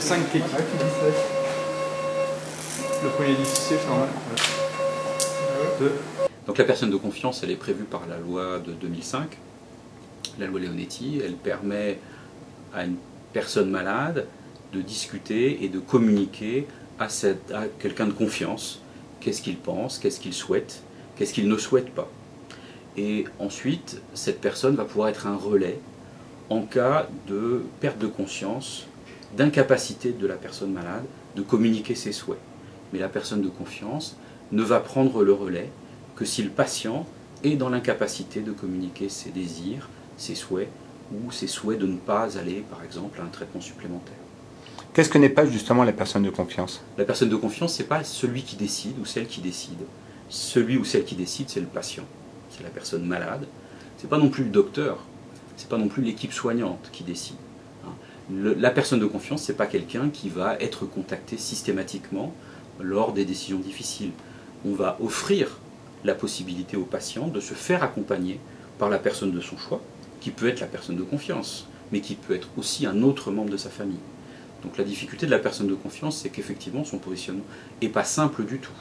5 clics. Ouais, tu dis ça. Le premier dit 6, c'est normal. Ouais. Donc la personne de confiance, elle est prévue par la loi de 2005, la loi Leonetti. Elle permet à une personne malade de discuter et de communiquer à quelqu'un de confiance. Qu'est-ce qu'il pense, qu'est-ce qu'il souhaite, qu'est-ce qu'il ne souhaite pas. Et ensuite, cette personne va pouvoir être un relais en cas de perte de conscience, d'incapacité de la personne malade de communiquer ses souhaits. Mais la personne de confiance ne va prendre le relais que si le patient est dans l'incapacité de communiquer ses désirs, ses souhaits, ou ses souhaits de ne pas aller, par exemple, à un traitement supplémentaire. Qu'est-ce que n'est pas justement la personne de confiance? La personne de confiance, ce n'est pas celui qui décide ou celle qui décide. Celui ou celle qui décide, c'est le patient. C'est la personne malade. Ce n'est pas non plus le docteur. Ce n'est pas non plus l'équipe soignante qui décide. La personne de confiance, ce n'est pas quelqu'un qui va être contacté systématiquement lors des décisions difficiles. On va offrir la possibilité au patient de se faire accompagner par la personne de son choix, qui peut être la personne de confiance, mais qui peut être aussi un autre membre de sa famille. Donc la difficulté de la personne de confiance, c'est qu'effectivement son positionnement n'est pas simple du tout.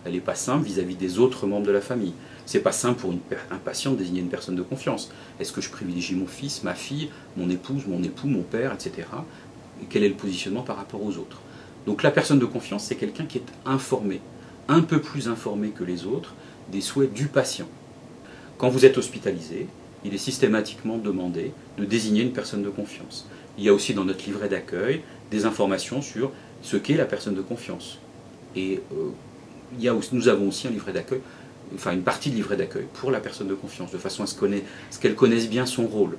Elle n'est pas simple vis-à-vis des autres membres de la famille. C'est pas simple pour un patient de désigner une personne de confiance. Est-ce que je privilégie mon fils, ma fille, mon épouse, mon époux, mon père, etc. Et quel est le positionnement par rapport aux autres? Donc la personne de confiance, c'est quelqu'un qui est informé, un peu plus informé que les autres, des souhaits du patient. Quand vous êtes hospitalisé, il est systématiquement demandé de désigner une personne de confiance. Il y a aussi dans notre livret d'accueil des informations sur ce qu'est la personne de confiance. Et nous avons aussi un livret d'accueil, enfin une partie de livret d'accueil pour la personne de confiance, de façon à ce qu'elle connaisse bien son rôle.